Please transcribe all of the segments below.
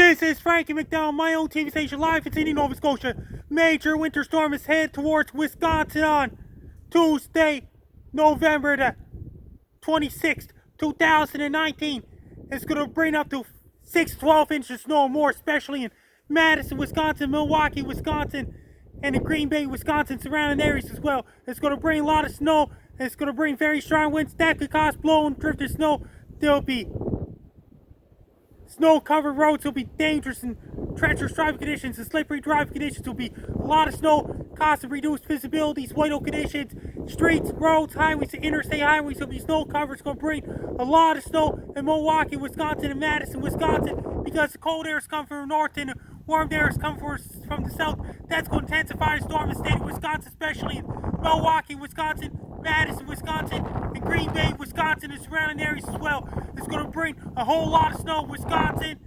This is Frankie McDowell, my own TV station, live in Sydney, Nova Scotia. Major winter storm is headed towards Wisconsin on Tuesday, November the 26th, 2019. It's going to bring up to 6 to 12 inches of snow or more, especially in Madison, Wisconsin, Milwaukee, Wisconsin, and in Green Bay, Wisconsin, surrounding areas as well. It's going to bring a lot of snow. It's going to bring very strong winds that could cause blowing, drifted snow. There'll be snow-covered roads will be dangerous and treacherous driving conditions and slippery driving conditions. Will be a lot of snow, causing reduced visibilities, whiteout conditions, streets, roads, highways, interstate highways will be snow covered. It's going to bring a lot of snow in Milwaukee, Wisconsin, and Madison, Wisconsin, because the cold air is coming from the north and the warm air is coming from the south. That's going to intensify the storm in the state of Wisconsin, especially in Milwaukee, Wisconsin, Madison, Wisconsin, and Green Bay, Wisconsin, and surrounding areas as well. It's going to bring a whole lot of snow in Wisconsin.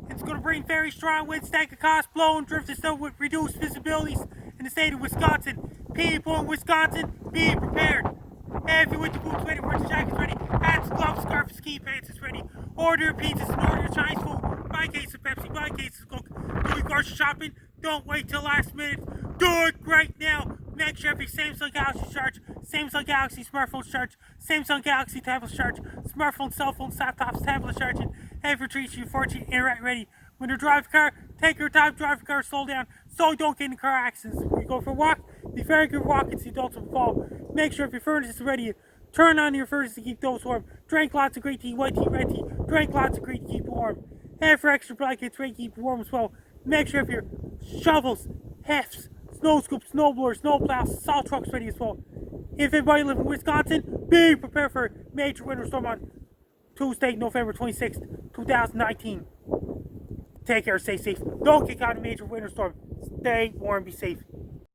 It's going to bring very strong winds that could cause blowing, drifting snow with reduced visibilities in the state of Wisconsin. People in Wisconsin, be prepared. Have your winter boots ready, winter jackets ready, hats, gloves, scarves, ski pants is ready. Order your pizzas and order your Chinese food. Buy a case of Pepsi, buy a case of Coke. Do your grocery shopping. Don't wait till last minute. Do it right now. Make sure every Samsung Galaxy charge, Samsung Galaxy smartphone charge, Samsung Galaxy tablet charge, smartphone, cell phone, laptops, tablet charging, have your treats, your 4G internet ready. When you drive a car, take your time, drive a car, slow down, so you don't get in car accidents. When you go for a walk, be very good walking so you don't fall. Make sure if your furnace is ready, turn on your furnace to keep those warm. Drink lots of green tea, white tea, red tea. Drink lots of green tea to keep warm. Have for extra blankets ready to keep warm as well. Make sure if your shovels, hefts, snow scoops, snow blowers, snow plows, salt trucks ready as well. If anybody lives in Wisconsin, be prepared for a major winter storm on Tuesday, November 26th, 2019. Take care, stay safe. Don't get caught in a major winter storm. Stay warm, be safe.